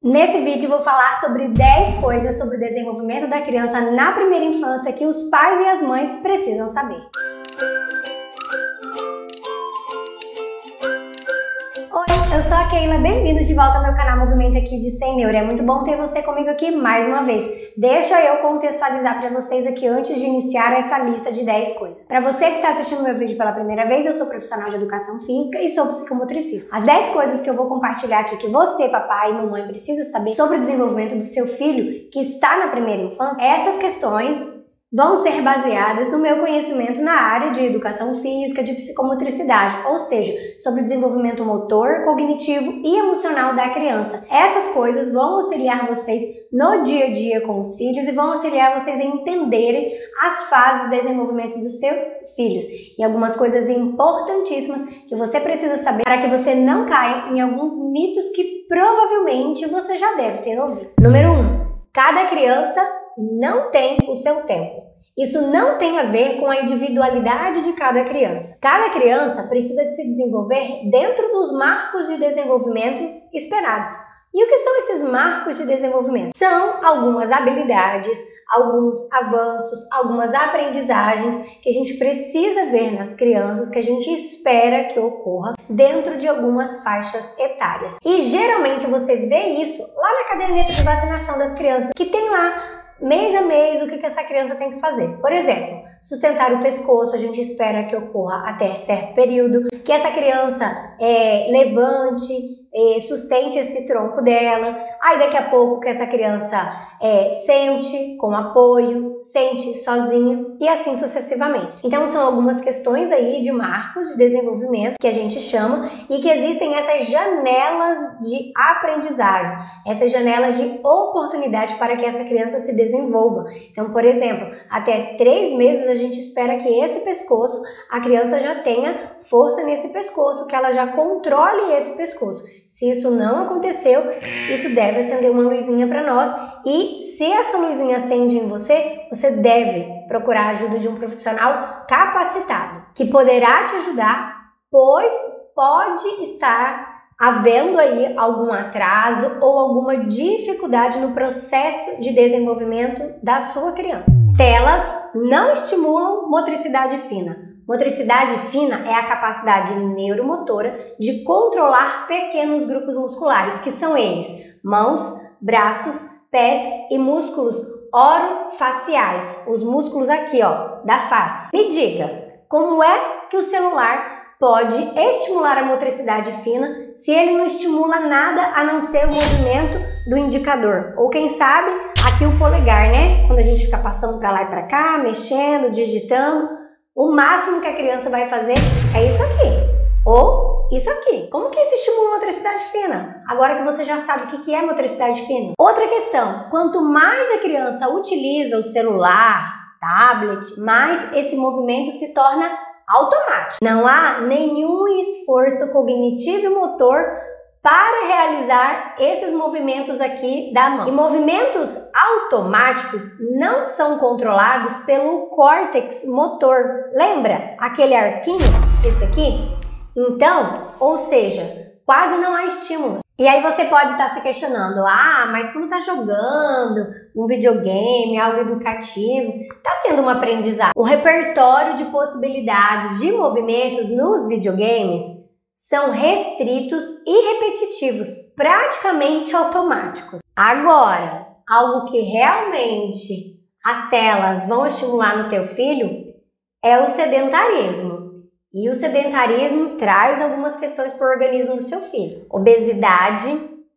Nesse vídeo vou falar sobre 10 coisas sobre o desenvolvimento da criança na primeira infância que os pais e as mães precisam saber. Oi, eu sou a Keila, bem-vindos de volta ao meu canal Movimento aqui de Sem Neuro. É muito bom ter você comigo aqui mais uma vez. Deixa eu contextualizar para vocês aqui antes de iniciar essa lista de 10 coisas. Para você que está assistindo meu vídeo pela primeira vez, eu sou profissional de educação física e sou psicomotricista. As 10 coisas que eu vou compartilhar aqui que você, papai e mamãe, precisa saber sobre o desenvolvimento do seu filho que está na primeira infância, essas questões vão ser baseadas no meu conhecimento na área de educação física, de psicomotricidade, ou seja, sobre o desenvolvimento motor, cognitivo e emocional da criança. Essas coisas vão auxiliar vocês no dia a dia com os filhos e vão auxiliar vocês a entenderem as fases de desenvolvimento dos seus filhos e algumas coisas importantíssimas que você precisa saber para que você não caia em alguns mitos que provavelmente você já deve ter ouvido. Número 1. Cada criança não tem o seu tempo. Isso não tem a ver com a individualidade de cada criança. Cada criança precisa de se desenvolver dentro dos marcos de desenvolvimento esperados. E o que são esses marcos de desenvolvimento? São algumas habilidades, alguns avanços, algumas aprendizagens que a gente precisa ver nas crianças, que a gente espera que ocorra dentro de algumas faixas etárias. E geralmente você vê isso lá na caderneta de vacinação das crianças, que tem lá mês a mês o que essa criança tem que fazer. Por exemplo, sustentar o pescoço, a gente espera que ocorra até certo período, que essa criança levante, sustente esse tronco dela, aí daqui a pouco que essa criança sente com apoio, sente sozinha e assim sucessivamente. Então são algumas questões aí de marcos de desenvolvimento que a gente chama e que existem essas janelas de aprendizagem, essas janelas de oportunidade para que essa criança se desenvolva. Então, por exemplo, até 3 meses a gente espera que esse pescoço, a criança já tenha força nesse pescoço, que ela já controle esse pescoço. Se isso não aconteceu, isso deve acender uma luzinha para nós e se essa luzinha acende em você, você deve procurar a ajuda de um profissional capacitado, que poderá te ajudar, pois pode estar havendo aí algum atraso ou alguma dificuldade no processo de desenvolvimento da sua criança. Telas não estimulam motricidade fina. Motricidade fina é a capacidade neuromotora de controlar pequenos grupos musculares, que são eles: mãos, braços, pés e músculos orofaciais, os músculos aqui, ó, da face. Me diga, como é que o celular pode estimular a motricidade fina se ele não estimula nada a não ser o movimento do indicador? Ou quem sabe, aqui o polegar, né? Quando a gente fica passando para lá e para cá, mexendo, digitando, o máximo que a criança vai fazer é isso aqui, ou isso aqui. Como que isso estimula a motricidade fina? Agora que você já sabe o que é motricidade fina. Outra questão, quanto mais a criança utiliza o celular, tablet, mais esse movimento se torna automático. Não há nenhum esforço cognitivo e motor para realizar esses movimentos aqui da mão. E movimentos automáticos não são controlados pelo córtex motor. Lembra aquele arquinho? Esse aqui? Então, ou seja, quase não há estímulos. E aí você pode estar se questionando, mas quando está jogando um videogame, algo educativo, está tendo uma aprendizagem. O repertório de possibilidades de movimentos nos videogames são restritos e repetitivos, praticamente automáticos. Agora, algo que realmente as telas vão estimular no teu filho é o sedentarismo. E o sedentarismo traz algumas questões para o organismo do seu filho. Obesidade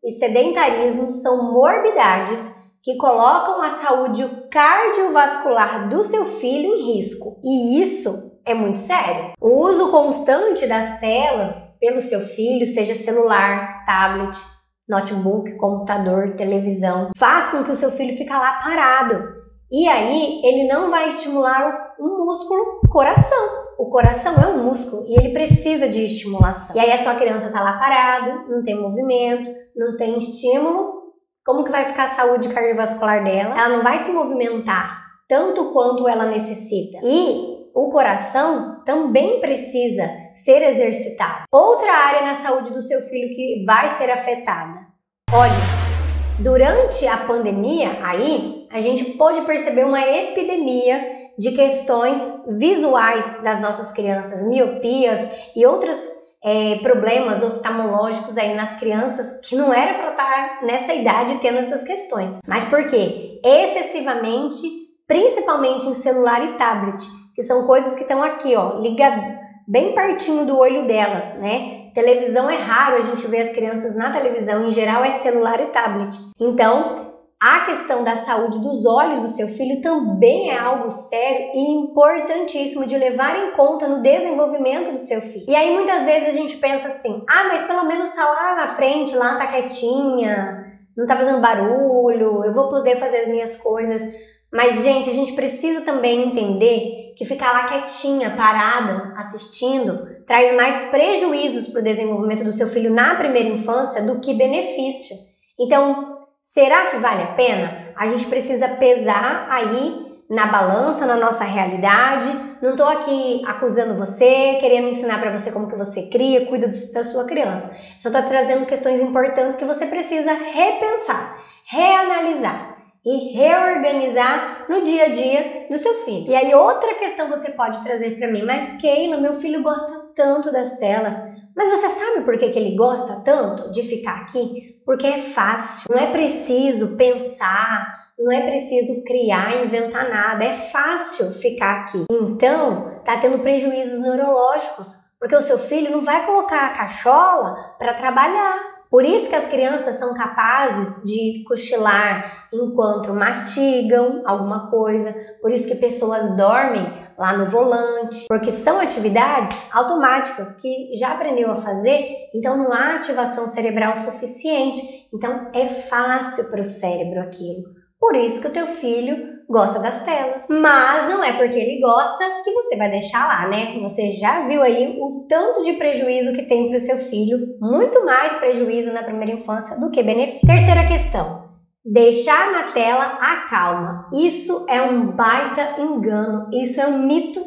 e sedentarismo são morbidades que colocam a saúde cardiovascular do seu filho em risco. E isso é muito sério. O uso constante das telas pelo seu filho, seja celular, tablet, notebook, computador, televisão, faz com que o seu filho fique lá parado. E aí ele não vai estimular o músculo coração. O coração é um músculo e ele precisa de estimulação. E aí a sua criança está lá parado, não tem movimento, não tem estímulo. Como que vai ficar a saúde cardiovascular dela? Ela não vai se movimentar tanto quanto ela necessita. E o coração também precisa ser exercitado. Outra área na saúde do seu filho que vai ser afetada: olhos. Durante a pandemia, aí, a gente pôde perceber uma epidemia de questões visuais das nossas crianças, miopias e outros problemas oftalmológicos aí nas crianças que não era para estar nessa idade tendo essas questões. Mas por quê? Excessivamente, principalmente em celular e tablet, que são coisas que estão aqui, ó, ligadas bem pertinho do olho delas, né? Televisão é raro a gente ver as crianças na televisão, em geral é celular e tablet. Então, a questão da saúde dos olhos do seu filho também é algo sério e importantíssimo de levar em conta no desenvolvimento do seu filho. E aí muitas vezes a gente pensa assim, mas pelo menos tá lá na frente, lá tá quietinha, não tá fazendo barulho, eu vou poder fazer as minhas coisas. Mas, gente, a gente precisa também entender que ficar lá quietinha, parada, assistindo, traz mais prejuízos para o desenvolvimento do seu filho na primeira infância do que benefício. Então, será que vale a pena? A gente precisa pesar aí na balança, na nossa realidade. Não estou aqui acusando você, querendo ensinar para você como que você cria, cuida da sua criança. Só estou trazendo questões importantes que você precisa repensar, reanalisar e reorganizar no dia a dia do seu filho. E aí outra questão você pode trazer para mim, mas Keila, meu filho gosta tanto das telas, mas você sabe por que ele gosta tanto de ficar aqui? Porque é fácil, não é preciso pensar, não é preciso criar, inventar nada, é fácil ficar aqui. Então, tá tendo prejuízos neurológicos, porque o seu filho não vai colocar a cachola para trabalhar. Por isso que as crianças são capazes de cochilar enquanto mastigam alguma coisa, por isso que pessoas dormem lá no volante, porque são atividades automáticas que já aprendeu a fazer, então não há ativação cerebral suficiente, então é fácil para o cérebro aquilo. Por isso que o teu filho gosta das telas. Mas não é porque ele gosta que você vai deixar lá, né? Você já viu aí o tanto de prejuízo que tem para o seu filho, muito mais prejuízo na primeira infância do que benefício. Terceira questão. Deixar na tela acalma. Isso é um baita engano, isso é um mito.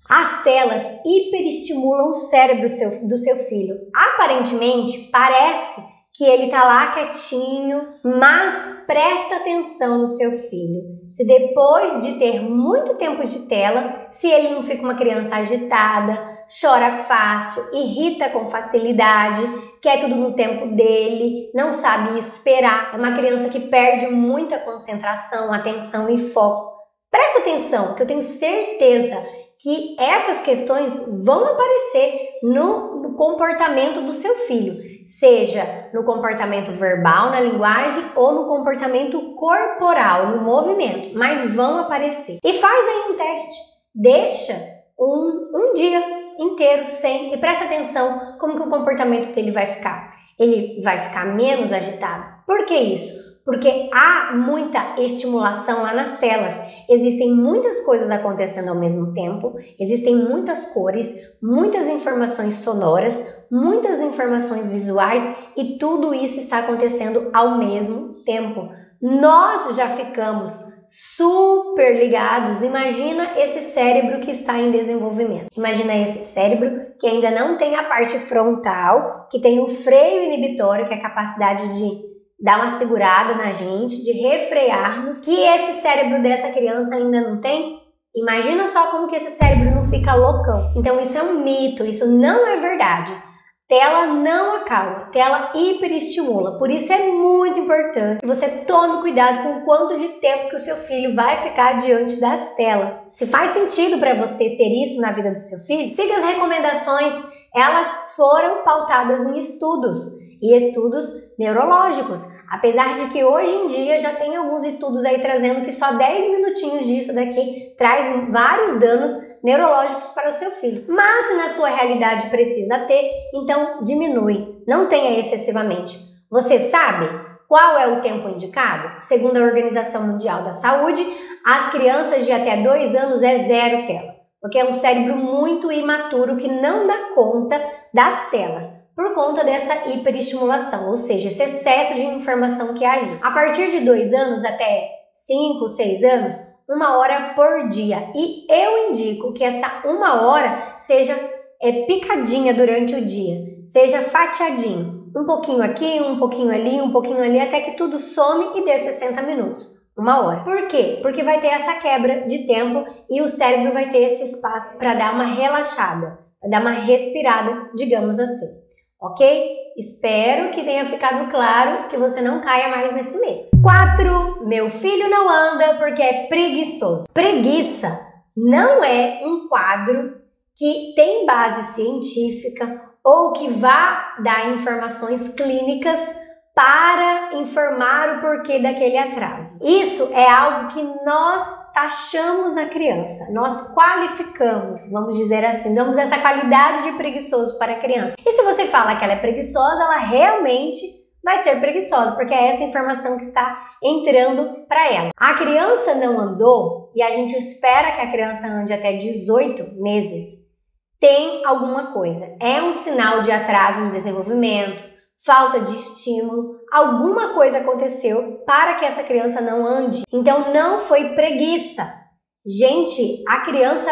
As telas hiperestimulam o cérebro do seu filho. Aparentemente, parece que ele tá lá quietinho, mas presta atenção no seu filho. Se depois de ter muito tempo de tela, se ele não fica uma criança agitada, chora fácil, irrita com facilidade, quer tudo no tempo dele, não sabe esperar, é uma criança que perde muita concentração, atenção e foco. Presta atenção, que eu tenho certeza que essas questões vão aparecer no comportamento do seu filho, seja no comportamento verbal, na linguagem ou no comportamento corporal, no movimento, mas vão aparecer. E faz aí um teste, deixa um dia inteiro sem e presta atenção como que o comportamento dele vai ficar. Ele vai ficar menos agitado. Por que isso? Porque há muita estimulação lá nas telas, existem muitas coisas acontecendo ao mesmo tempo, existem muitas cores, muitas informações sonoras, muitas informações visuais e tudo isso está acontecendo ao mesmo tempo. Nós já ficamos super ligados, imagina esse cérebro que está em desenvolvimento, imagina esse cérebro que ainda não tem a parte frontal, que tem o freio inibitório, que é a capacidade de dar uma segurada na gente, de refrearmos, que esse cérebro dessa criança ainda não tem. Imagina só como que esse cérebro não fica loucão. Então isso é um mito, isso não é verdade. Tela não acalma, tela hiperestimula. Por isso é muito importante que você tome cuidado com o quanto de tempo que o seu filho vai ficar diante das telas. Se faz sentido para você ter isso na vida do seu filho, siga as recomendações. Elas foram pautadas em estudos e estudos neurológicos. Apesar de que hoje em dia já tem alguns estudos aí trazendo que só 10 minutinhos disso daqui traz vários danos neurológicos para o seu filho. Mas se na sua realidade precisa ter, então diminui, não tenha excessivamente. Você sabe qual é o tempo indicado? Segundo a Organização Mundial da Saúde, as crianças de até 2 anos é 0 tela, porque é um cérebro muito imaturo que não dá conta das telas, por conta dessa hiperestimulação, ou seja, esse excesso de informação que há ali. A partir de 2 anos até 5, 6 anos, 1 hora por dia. E eu indico que essa 1 hora seja picadinha durante o dia, seja fatiadinho. Um pouquinho aqui, um pouquinho ali, até que tudo some e dê 60 minutos, 1 hora. Por quê? Porque vai ter essa quebra de tempo e o cérebro vai ter esse espaço para dar uma relaxada, para dar uma respirada, digamos assim, ok? Espero que tenha ficado claro que você não caia mais nesse medo. 4. Meu filho não anda porque é preguiçoso. Preguiça não é um quadro que tem base científica ou que vá dar informações clínicas para informar o porquê daquele atraso. Isso é algo que nós taxamos a criança, nós qualificamos, vamos dizer assim, damos essa qualidade de preguiçoso para a criança. E se você fala que ela é preguiçosa, ela realmente vai ser preguiçosa, porque é essa informação que está entrando para ela. A criança não andou e a gente espera que a criança ande até 18 meses. Tem alguma coisa. É um sinal de atraso no desenvolvimento, falta de estímulo, alguma coisa aconteceu para que essa criança não ande. Então não foi preguiça. Gente, a criança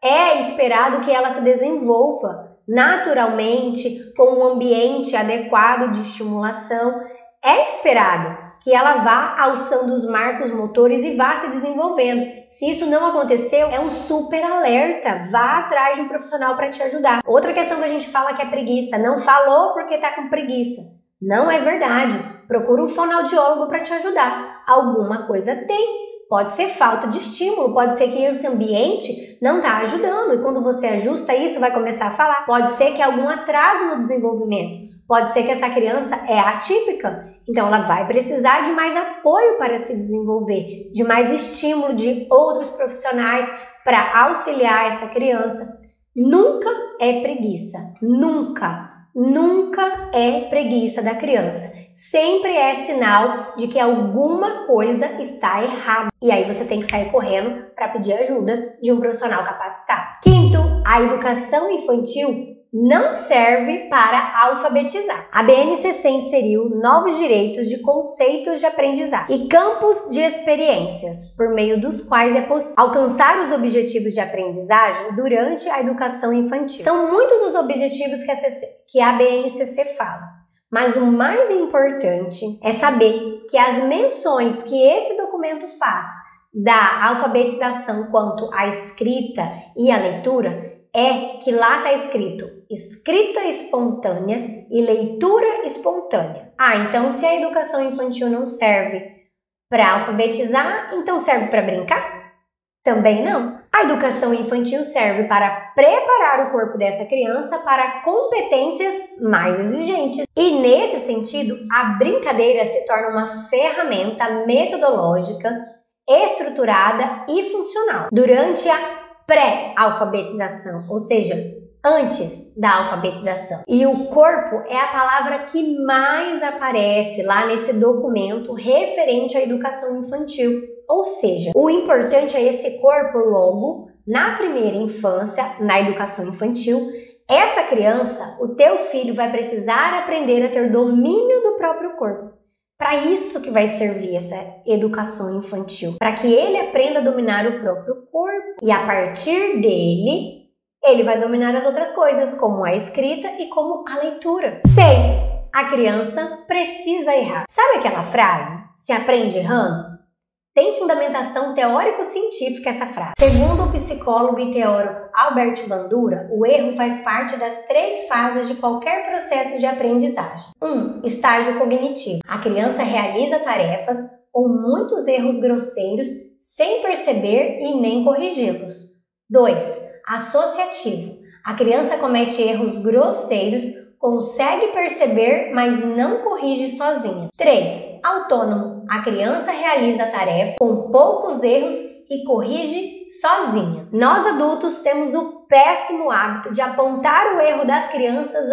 é esperado que ela se desenvolva naturalmente, com um ambiente adequado de estimulação. É esperado que ela vá alçando os marcos motores e vá se desenvolvendo. Se isso não aconteceu, é um super alerta. Vá atrás de um profissional para te ajudar. Outra questão que a gente fala que é preguiça. Não falou porque tá com preguiça. Não é verdade. Procura um fonoaudiólogo para te ajudar. Alguma coisa tem. Pode ser falta de estímulo, pode ser que esse ambiente não está ajudando. E quando você ajusta isso, vai começar a falar. Pode ser que algum atraso no desenvolvimento. Pode ser que essa criança é atípica, então ela vai precisar de mais apoio para se desenvolver, de mais estímulo de outros profissionais para auxiliar essa criança. Nunca é preguiça, nunca é preguiça da criança. Sempre é sinal de que alguma coisa está errada. E aí você tem que sair correndo para pedir ajuda de um profissional capacitado. 5º, a educação infantil não serve para alfabetizar. A BNCC inseriu novos direitos de conceitos de aprendizagem e campos de experiências, por meio dos quais é possível alcançar os objetivos de aprendizagem durante a educação infantil. São muitos os objetivos que a BNCC fala, mas o mais importante é saber que as menções que esse documento faz da alfabetização quanto à escrita e à leitura é que lá está escrito escrita espontânea e leitura espontânea. Então se a educação infantil não serve para alfabetizar, então serve para brincar? Também não. A educação infantil serve para preparar o corpo dessa criança para competências mais exigentes. E nesse sentido, a brincadeira se torna uma ferramenta metodológica, estruturada e funcional durante a pré-alfabetização, ou seja, antes da alfabetização. E o corpo é a palavra que mais aparece lá nesse documento referente à educação infantil. Ou seja, o importante é esse corpo logo na primeira infância, na educação infantil. Essa criança, o teu filho, vai precisar aprender a ter domínio do próprio corpo. Para isso que vai servir essa educação infantil, para que ele aprenda a dominar o próprio corpo. E a partir dele, ele vai dominar as outras coisas, como a escrita e como a leitura. 6. A criança precisa errar. Sabe aquela frase? Se aprende errando? Tem fundamentação teórico-científica essa frase. Segundo o psicólogo e teórico Albert Bandura, o erro faz parte das 3 fases de qualquer processo de aprendizagem. 1. Estágio cognitivo. A criança realiza tarefas com muitos erros grosseiros sem perceber e nem corrigi-los. 2. Associativo. A criança comete erros grosseiros, consegue perceber, mas não corrige sozinha. 3. Autônomo. A criança realiza a tarefa com poucos erros e corrige sozinha. Nós adultos temos o péssimo hábito de apontar o erro das crianças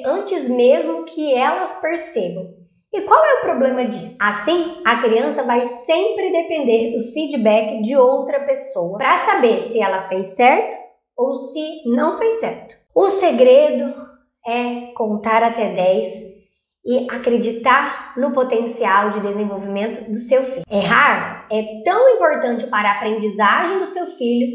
antes mesmo que elas percebam. E qual é o problema disso? Assim, a criança vai sempre depender do feedback de outra pessoa para saber se ela fez certo ou se não fez certo. O segredo é contar até 10 e acreditar no potencial de desenvolvimento do seu filho. Errar é tão importante para a aprendizagem do seu filho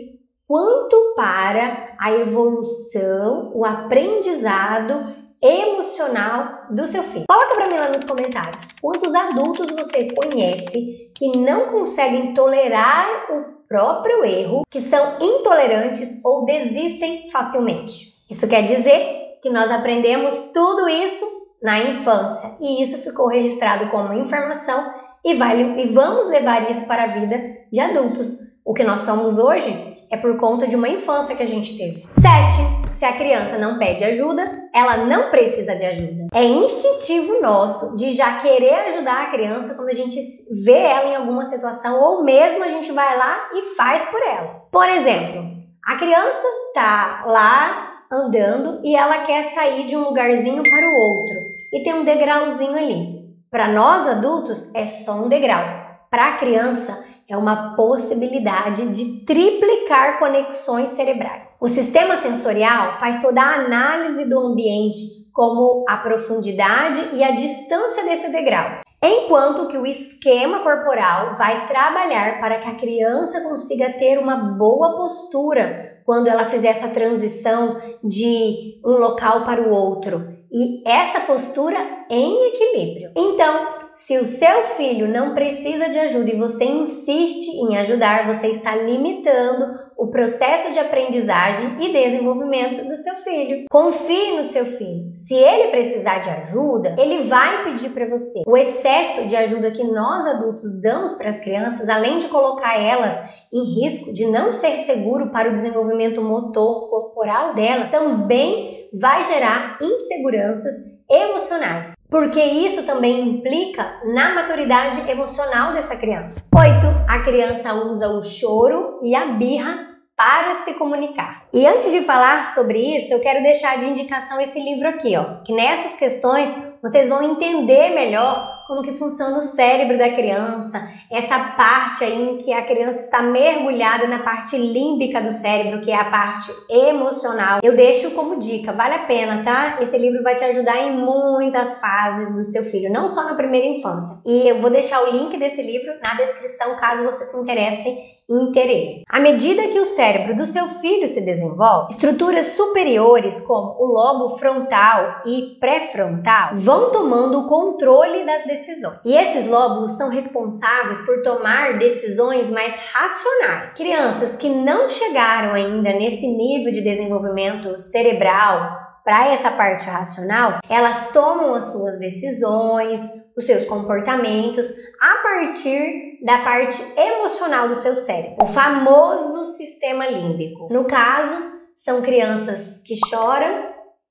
quanto para a evolução, o aprendizado emocional do seu filho. Coloca pra mim lá nos comentários quantos adultos você conhece que não conseguem tolerar o próprio erro, que são intolerantes ou desistem facilmente. Isso quer dizer que nós aprendemos tudo isso na infância e isso ficou registrado como informação e vamos levar isso para a vida de adultos. O que nós somos hoje é por conta de uma infância que a gente teve. 7. Se a criança não pede ajuda, ela não precisa de ajuda. É instintivo nosso de já querer ajudar a criança quando a gente vê ela em alguma situação ou mesmo a gente vai lá e faz por ela. Por exemplo, a criança tá lá andando e ela quer sair de um lugarzinho para o outro e tem um degrauzinho ali. Para nós adultos é só um degrau. Para a criança é uma possibilidade de triplicar conexões cerebrais. O sistema sensorial faz toda a análise do ambiente, como a profundidade e a distância desse degrau, enquanto que o esquema corporal vai trabalhar para que a criança consiga ter uma boa postura quando ela fizer essa transição de um local para o outro. E essa postura em equilíbrio. Então, se o seu filho não precisa de ajuda e você insiste em ajudar, você está limitando o processo de aprendizagem e desenvolvimento do seu filho. Confie no seu filho. Se ele precisar de ajuda, ele vai pedir para você. O excesso de ajuda que nós adultos damos para as crianças, além de colocar elas em risco de não ser seguro para o desenvolvimento motor corporal delas, também vai gerar inseguranças emocionais, porque isso também implica na maturidade emocional dessa criança. 8. A criança usa o choro e a birra para se comunicar. E antes de falar sobre isso, eu quero deixar de indicação esse livro aqui, ó, que nessas questões vocês vão entender melhor como que funciona o cérebro da criança, essa parte aí em que a criança está mergulhada na parte límbica do cérebro, que é a parte emocional. Eu deixo como dica, vale a pena, tá? Esse livro vai te ajudar em muitas fases do seu filho, não só na primeira infância. E eu vou deixar o link desse livro na descrição, caso você se interesse em ter ele. À medida que o cérebro do seu filho se desenvolve, estruturas superiores como o lobo frontal e pré-frontal vão tomando o controle das decisões. E esses lóbulos são responsáveis por tomar decisões mais racionais. Crianças que não chegaram ainda nesse nível de desenvolvimento cerebral para essa parte racional, elas tomam as suas decisões, os seus comportamentos a partir da parte emocional do seu cérebro, o famoso sistema límbico. No caso, são crianças que choram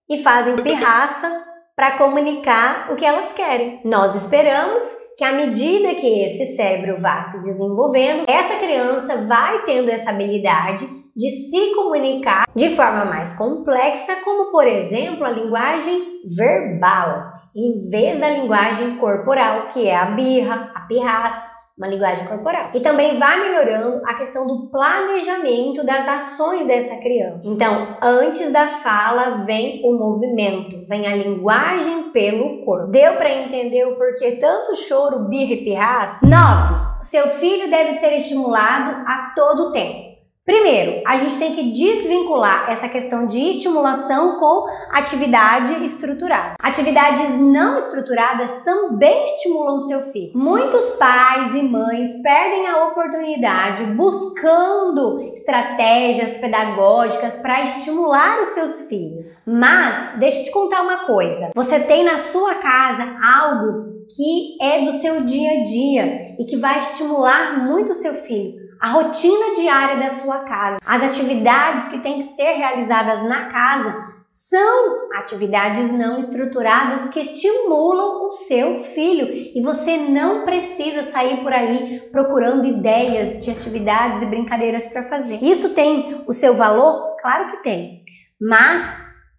e fazem pirraça para comunicar o que elas querem. Nós esperamos que à medida que esse cérebro vá se desenvolvendo, essa criança vai tendo essa habilidade de se comunicar de forma mais complexa, como por exemplo a linguagem verbal, em vez da linguagem corporal, que é a birra, a pirraça, uma linguagem corporal. E também vai melhorando a questão do planejamento das ações dessa criança. Então, antes da fala vem o movimento, vem a linguagem pelo corpo. Deu para entender o porquê tanto choro, birra e pirraça? 9. Seu filho deve ser estimulado a todo tempo. Primeiro, a gente tem que desvincular essa questão de estimulação com atividade estruturada. Atividades não estruturadas também estimulam seu filho. Muitos pais e mães perdem a oportunidade buscando estratégias pedagógicas para estimular os seus filhos. Mas, deixa eu te contar uma coisa. Você tem na sua casa algo que é do seu dia a dia e que vai estimular muito o seu filho. A rotina diária da sua casa, as atividades que têm que ser realizadas na casa são atividades não estruturadas que estimulam o seu filho e você não precisa sair por aí procurando ideias de atividades e brincadeiras para fazer. Isso tem o seu valor? Claro que tem, mas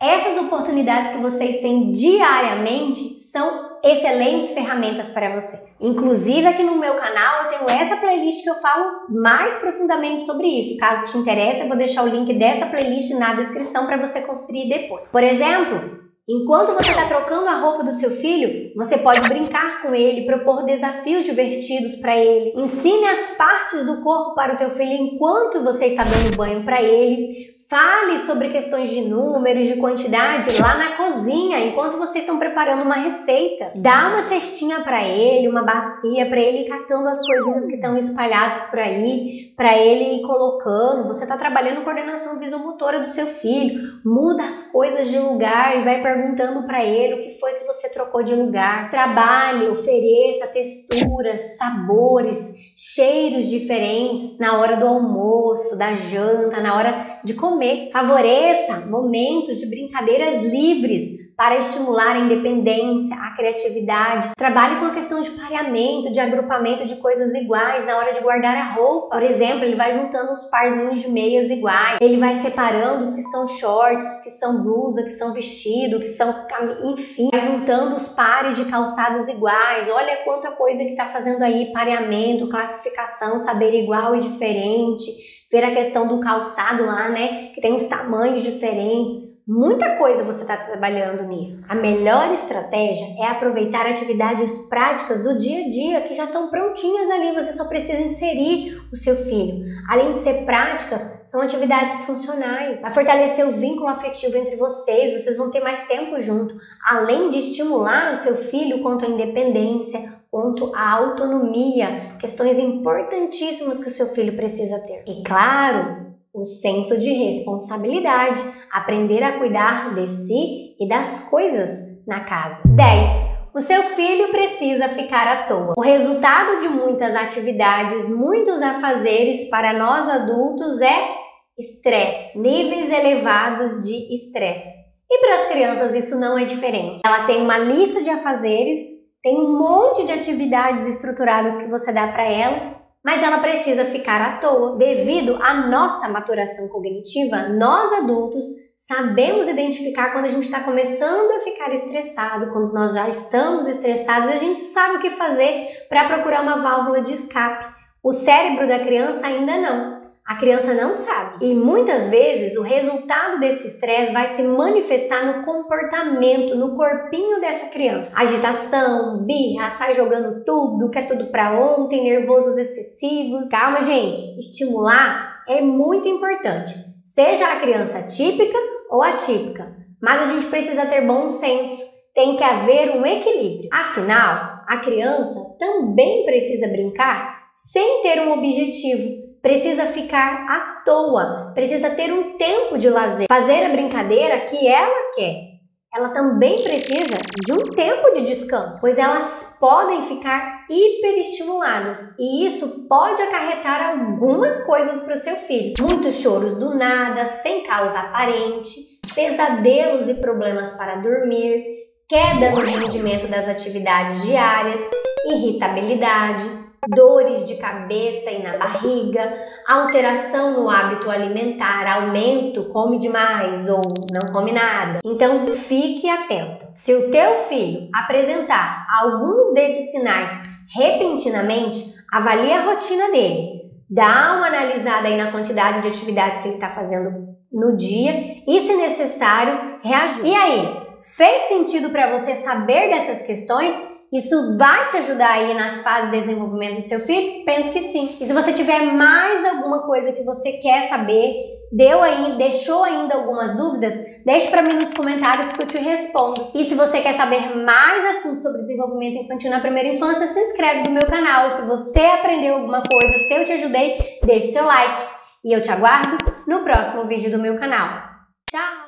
essas oportunidades que vocês têm diariamente são excelentes ferramentas para vocês. Inclusive aqui no meu canal eu tenho essa playlist que eu falo mais profundamente sobre isso. Caso te interesse, eu vou deixar o link dessa playlist na descrição para você conferir depois. Por exemplo, enquanto você está trocando a roupa do seu filho, você pode brincar com ele, propor desafios divertidos para ele. Ensine as partes do corpo para o teu filho enquanto você está dando banho para ele. Fale sobre questões de números, de quantidade lá na cozinha, enquanto vocês estão preparando uma receita. Dá uma cestinha para ele, uma bacia para ele ir catando as coisinhas que estão espalhadas por aí, para ele ir colocando. Você está trabalhando coordenação visomotora do seu filho. Muda as coisas de lugar e vai perguntando para ele o que foi que você trocou de lugar. Trabalhe, ofereça texturas, sabores, cheiros diferentes na hora do almoço, da janta, na hora de comer. Favoreça momentos de brincadeiras livres para estimular a independência, a criatividade. Trabalhe com a questão de pareamento, de agrupamento de coisas iguais na hora de guardar a roupa. Por exemplo, ele vai juntando os parzinhos de meias iguais. Ele vai separando os que são shorts, os que são blusa, que são vestido, que são... enfim, vai juntando os pares de calçados iguais. Olha quanta coisa que está fazendo aí. Pareamento, classificação, saber igual e diferente. Ver a questão do calçado lá, né? Que tem uns tamanhos diferentes. Muita coisa você está trabalhando nisso. A melhor estratégia é aproveitar atividades práticas do dia a dia que já estão prontinhas ali, você só precisa inserir o seu filho. Além de ser práticas, são atividades funcionais. Vai fortalecer o vínculo afetivo entre vocês vão ter mais tempo junto. Além de estimular o seu filho quanto à independência, quanto à autonomia, questões importantíssimas que o seu filho precisa ter. E claro, o senso de responsabilidade, aprender a cuidar de si e das coisas na casa. 10. O seu filho precisa ficar à toa. O resultado de muitas atividades, muitos afazeres para nós adultos é estresse, níveis elevados de estresse. E para as crianças isso não é diferente. Ela tem uma lista de afazeres, tem um monte de atividades estruturadas que você dá para ela, mas ela precisa ficar à toa. Devido à nossa maturação cognitiva, nós adultos sabemos identificar quando a gente está começando a ficar estressado, quando nós já estamos estressados, a gente sabe o que fazer para procurar uma válvula de escape. O cérebro da criança ainda não. A criança não sabe. E muitas vezes o resultado desse estresse vai se manifestar no comportamento, no corpinho dessa criança. Agitação, birra, sai jogando tudo, quer tudo pra ontem, nervosos excessivos. Calma, gente. Estimular é muito importante. Seja a criança típica ou atípica. Mas a gente precisa ter bom senso. Tem que haver um equilíbrio. Afinal, a criança também precisa brincar sem ter um objetivo. Precisa ficar à toa, precisa ter um tempo de lazer, fazer a brincadeira que ela quer. Ela também precisa de um tempo de descanso, pois elas podem ficar hiperestimuladas e isso pode acarretar algumas coisas para o seu filho. Muitos choros do nada, sem causa aparente, pesadelos e problemas para dormir, queda no rendimento das atividades diárias, irritabilidade, dores de cabeça e na barriga, alteração no hábito alimentar, aumento, come demais ou não come nada. Então fique atento. Se o teu filho apresentar alguns desses sinais repentinamente, avalie a rotina dele. Dá uma analisada aí na quantidade de atividades que ele está fazendo no dia e, se necessário, reajuste. E aí, fez sentido para você saber dessas questões? Isso vai te ajudar aí nas fases de desenvolvimento do seu filho? Penso que sim. E se você tiver mais alguma coisa que você quer saber, deixou ainda algumas dúvidas, deixe para mim nos comentários que eu te respondo. E se você quer saber mais assuntos sobre desenvolvimento infantil na primeira infância, se inscreve no meu canal. Se você aprendeu alguma coisa, se eu te ajudei, deixe seu like. E eu te aguardo no próximo vídeo do meu canal. Tchau!